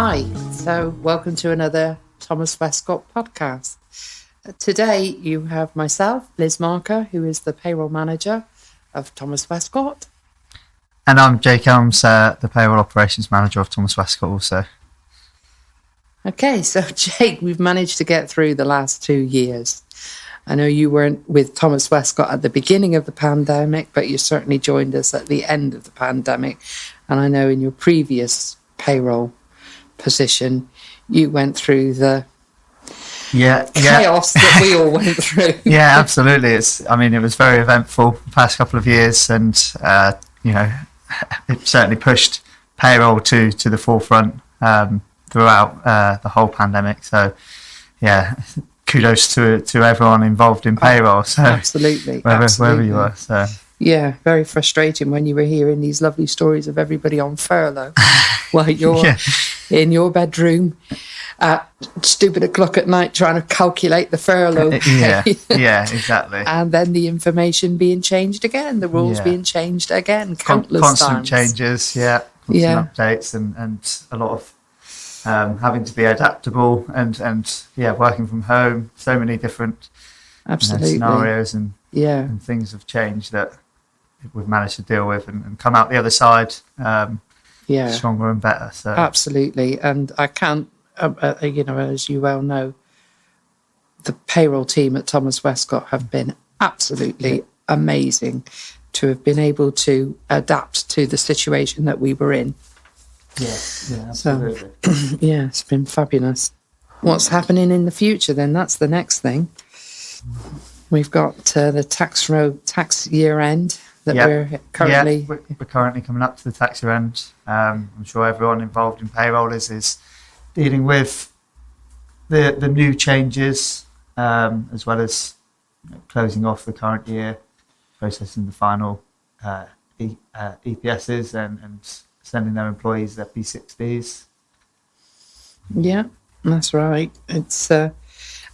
Hi, so welcome to another Thomas Westcott podcast. Today you have myself, Liz Marker, who is the payroll manager of Thomas Westcott. And I'm Jake Elms, the payroll operations manager of Thomas Westcott also. Okay, so Jake, we've managed to get through the last 2 years. I know you weren't with Thomas Westcott at the beginning of the pandemic, but you certainly joined us at the end of the pandemic. And I know in your previous payroll position, you went through the chaos that we all went through. Yeah, absolutely. It was very eventful the past couple of years, and it certainly pushed payroll to the forefront throughout the whole pandemic. So, yeah, kudos to everyone involved in payroll. So absolutely, wherever you are. So yeah, very frustrating when you were hearing these lovely stories of everybody on furlough while you're in your bedroom at stupid o'clock at night trying to calculate the furlough. Yeah, exactly. And then the information being changed again, the rules being changed again, countless constant times. Changes, constant updates, and a lot of having to be adaptable and working from home. So many different scenarios and things have changed that we've managed to deal with and come out the other side stronger and better. So absolutely, and I can't, as you well know, the payroll team at Thomas Westcott have been absolutely amazing to have been able to adapt to the situation that we were in. Yeah, absolutely. So, it's been fabulous. What's happening in the future then? That's the next thing. We've got the tax year end that we're currently... we're currently coming up to the tax year end. I'm sure everyone involved in payroll is dealing with the new changes, as well as closing off the current year, processing the final EPSs and sending their employees their P60s. Yeah, that's right. It's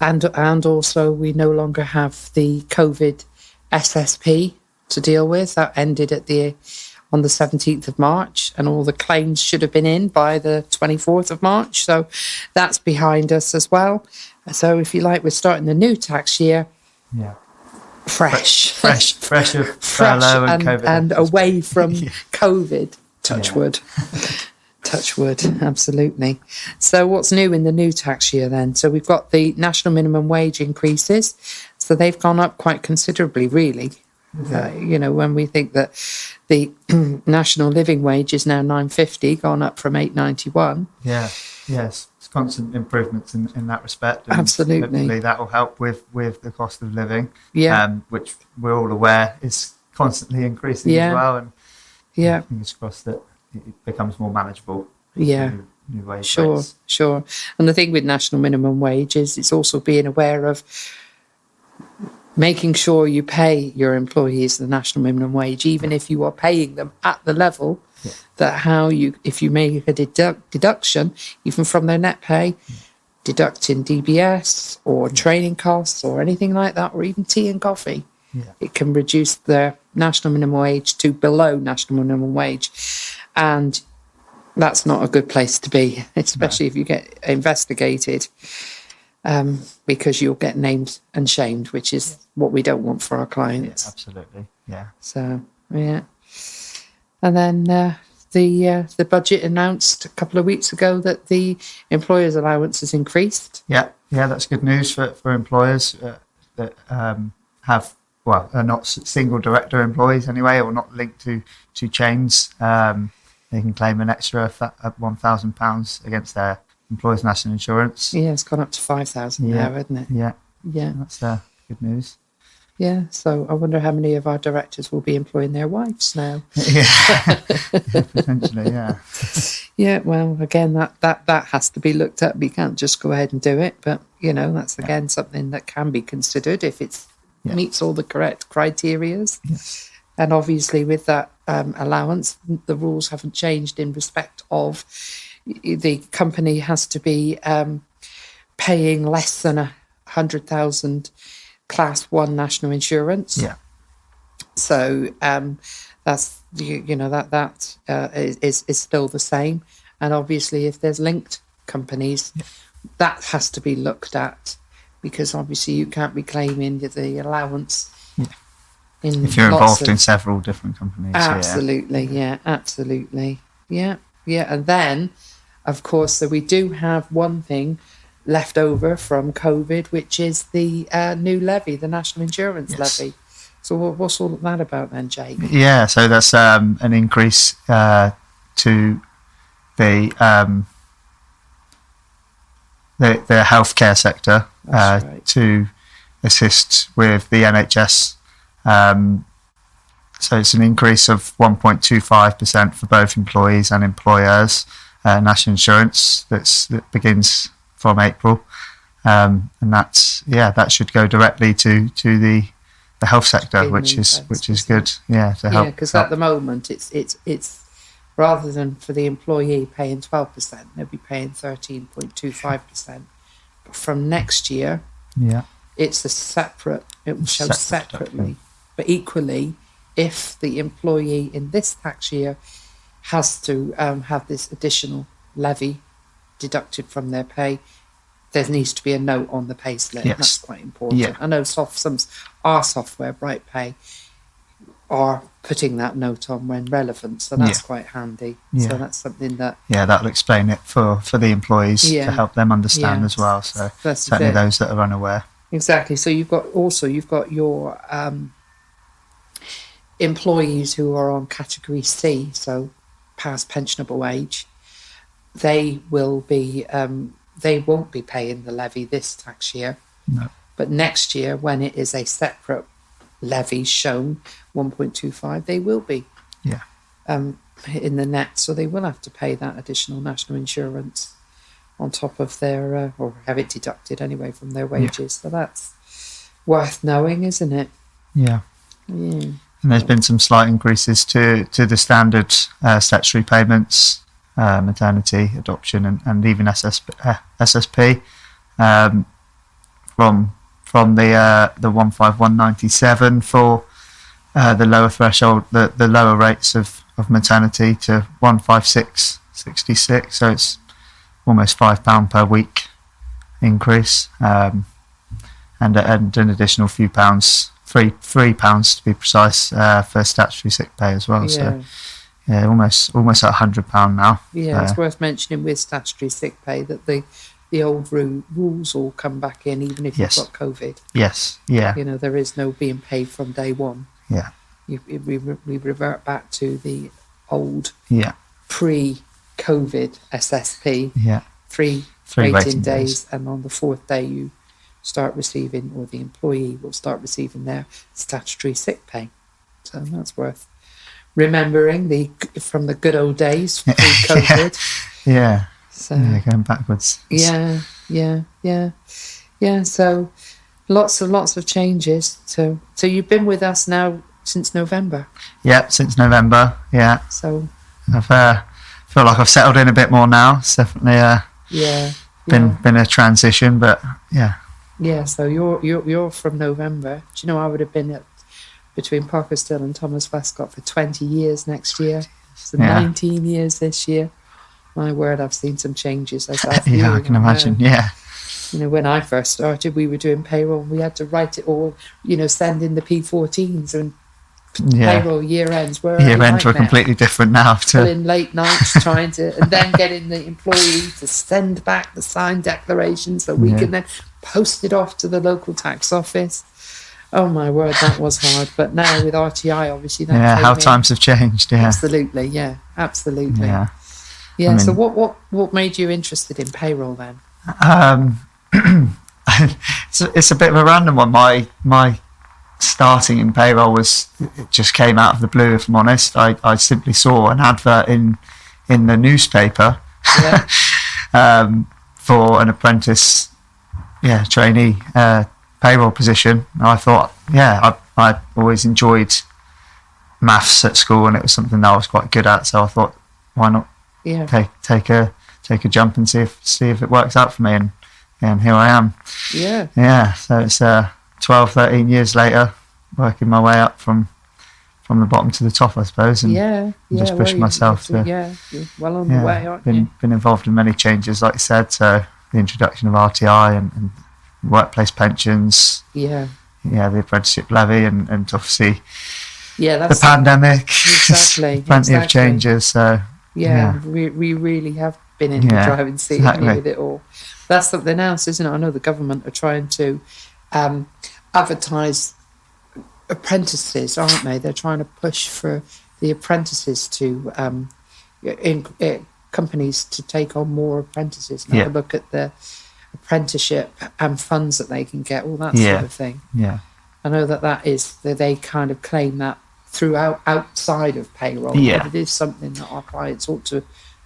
and also we no longer have the COVID SSP to deal with. That ended on the 17th of March, and all the claims should have been in by the 24th of March. So that's behind us as well. So if you like, we're starting the new tax year. Yeah. Fresh of furlough and COVID. And away from COVID. Touch wood. Touch wood, absolutely. So what's new in the new tax year then? So we've got the national minimum wage increases. So they've gone up quite considerably, really. When we think that the national living wage is now $9.50, gone up from $8.91. Yes, it's constant improvements in that respect. And absolutely. Hopefully that will help with the cost of living, which we're all aware is constantly increasing as well. And fingers crossed that it becomes more manageable. New wage rates. Sure. And the thing with national minimum wage is it's also being aware of making sure you pay your employees the national minimum wage, even if you are paying them at the level that if you make a deduction, even from their net pay, deducting DBS or training costs or anything like that, or even tea and coffee, it can reduce their national minimum wage to below national minimum wage. And that's not a good place to be, especially if you get investigated, because you'll get named and shamed, which is what we don't want for our clients. Yeah, absolutely. Yeah. So, and then the budget announced a couple of weeks ago that the employers' allowance has increased. Yeah, that's good news for employers that are not single director employees anyway, or not linked to chains. They can claim an extra £1,000 against their employers' national insurance. Yeah, it's gone up to 5,000 now, hasn't it? Yeah, that's good news. Yeah, so I wonder how many of our directors will be employing their wives now. Potentially, yeah. Yeah, well, again, that has to be looked at. We can't just go ahead and do it, but that's again something that can be considered if it meets all the correct criterias. Yes. And obviously, with that allowance, the rules haven't changed in respect of the company has to be paying less than 100,000 Class 1 national insurance. Yeah. So that's that is still the same, And obviously, if there's linked companies, that has to be looked at, because obviously you can't be claiming the allowance. Yeah. If you're involved in several different companies. Absolutely, absolutely. Yeah. And then, of course, so we do have one thing left over from COVID, which is the new levy, the national insurance levy. So what's all of that about then, Jake? Yeah, so that's an increase to the healthcare sector to assist with the NHS. So it's an increase of 1.25% for both employees and employers. National insurance that begins from April, and that should go directly to the health sector, which is good. Yeah, to help. Yeah, because at the moment it's rather than for the employee paying 12%, they'll be paying 13.25%. But from next year, it's it will show separately. But equally, if the employee in this tax year has to have this additional levy deducted from their pay, there needs to be a note on the pay slip. Yes. That's quite important. Yeah. I know our software, BrightPay, are putting that note on when relevant, so that's quite handy. Yeah. So that's something that that'll explain it for the employees to help them understand as well. So that's certainly those that are unaware. Exactly. So you've got your employees who are on category C, so past pensionable age. They won't be paying the levy this tax year. No. But next year, when it is a separate levy shown, 1.25, they will be in the net. So they will have to pay that additional national insurance on top of their, or have it deducted anyway from their wages. So that's worth knowing, isn't it? Yeah. And there's been some slight increases to the standard statutory payments, maternity, adoption, and even SSP from the 15197 for the lower threshold, the lower rates of maternity to 15666. So it's almost £5 per week increase, and an additional few pounds, £3 to be precise, for statutory sick pay as well. Yeah. So yeah, almost at £100 now. Yeah, it's worth mentioning with statutory sick pay that the old rules all come back in, even if you've got COVID. Yes, yeah. You know, there is no being paid from day one. Yeah. We revert back to the old pre-COVID SSP. Yeah. Three waiting days, and on the fourth day you start receiving, or the employee will start receiving their statutory sick pay. So that's worth remembering from the good old days pre-COVID. Yeah. So going backwards. Yeah. So lots of changes. So you've been with us now since November. Yeah, since November. Yeah. So I've feel like I've settled in a bit more now. It's definitely been a transition, but yeah. Yeah. So you're from November. Do you know I would have been between Parker Still and Thomas Westcott for 20 years next year. So 19 years this year. My word, I've seen some changes. As I can imagine. Yeah. You know, when I first started, we were doing payroll. We had to write it all. You know, send in the P14s, and payroll year ends were completely different now. In late nights trying to, and then getting the employee to send back the signed declaration so we can then post it off to the local tax office. Oh my word, that was hard. But now with RTI, obviously, times have changed. Yeah, absolutely. Yeah, absolutely. Yeah. Yeah. I mean, so what made you interested in payroll then? It's a bit of a random one. My starting in payroll it just came out of the blue. If I'm honest, I simply saw an advert in the newspaper for an apprentice, trainee payroll position. And I thought, I always enjoyed maths at school, and it was something that I was quite good at. So I thought, why not take a jump and see if it works out for me, and here I am. So it's 12-13 years later, working my way up from from the bottom to the top, I suppose, and just push myself to. You're well on the way, aren't you? Been involved in many changes, like you said. So the introduction of RTI and workplace pensions. The apprenticeship levy, and obviously that's the pandemic. Exactly. Plenty of changes. So we really have been in the driving seat with it all. That's something else, isn't it? I know the government are trying to advertise apprentices, aren't they? They're trying to push for the apprentices to companies to take on more apprentices and have a look at the apprenticeship and funds that they can get, all that sort of thing. I know that is they kind of claim that throughout outside of payroll, but it is something that our clients ought to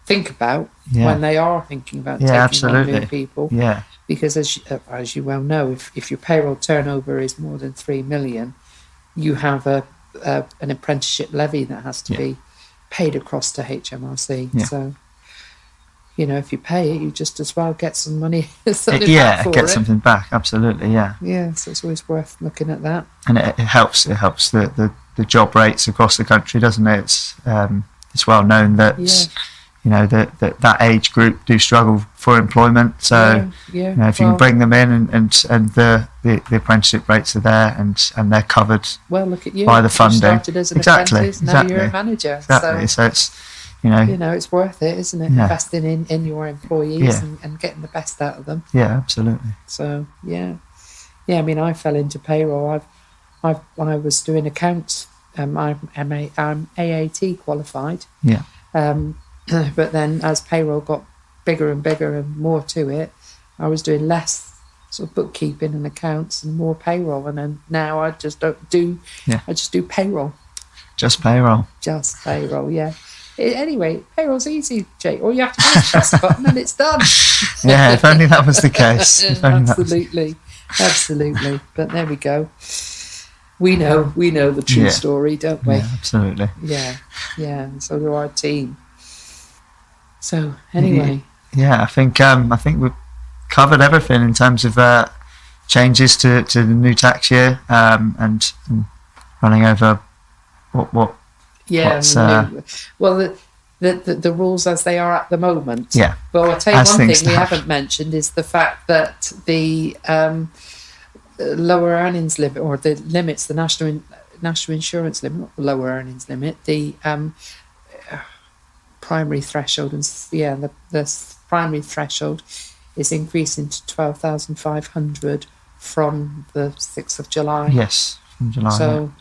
think about when they are thinking about taking on new people. Because as you well know, if your payroll turnover is more than 3 million, you have an apprenticeship levy that has to be paid across to HMRC. So if you pay it, you just as well get some money. Something back. Absolutely, so it's always worth looking at that. And it helps. It helps the job rates across the country, doesn't it? It's well known that that age group do struggle for employment. So if you can bring them in and the apprenticeship rates are there and they're covered. Well, look at you by the funding. You started as an apprentice, now you're a manager. Exactly. So it's it's worth it, isn't it? Investing in your employees and getting the best out of them. Absolutely. So I mean, I fell into payroll. When I was doing accounts, I'm AAT qualified. But then as payroll got bigger and bigger and more to it, I was doing less sort of bookkeeping and accounts and more payroll. And then now I just don't do. I just do payroll. Just payroll. Just payroll. Anyway, payroll's easy, Jake. All you have to do is press a button and it's done. If only that was the case. Absolutely. But there we go. We know the true story, don't we? Absolutely. And so do our team. So anyway. I think we've covered everything in terms of changes to the new tax year and running over what. Well, the rules as they are at the moment. But I'll tell you one thing we haven't mentioned is the fact that the lower earnings limit, or the limits, the national insurance limit, not the lower earnings limit, the primary threshold, and the primary threshold is increasing to 12,500 from the 6th of July. Yes, from July. So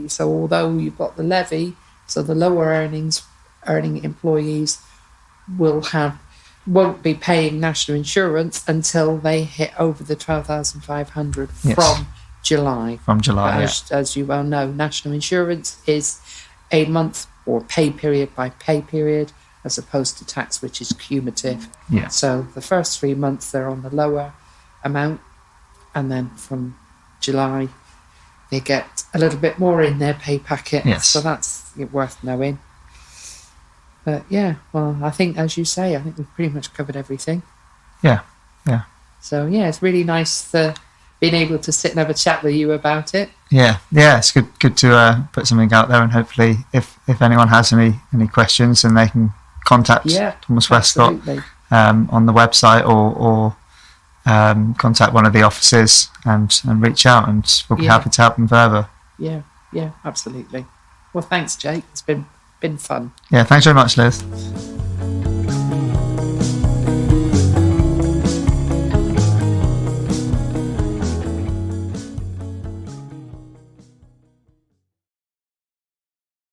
So although you've got the levy, so the lower earning employees won't be paying national insurance until they hit over the 12,500 from July. From July, as you well know, national insurance is a month or pay period by pay period, as opposed to tax, which is cumulative. So the first 3 months they're on the lower amount, and then from July they get a little bit more in their pay packet. So that's worth knowing. But I think, as you say, I think we've pretty much covered everything. So it's really nice being able to sit and have a chat with you about it. It's good to put something out there, and hopefully if anyone has any questions, then they can contact Thomas Westcott on the website or contact one of the offices and reach out, and we'll be happy to help them further. Absolutely. Well, thanks, Jake. It's been fun. Thanks very much, Liz.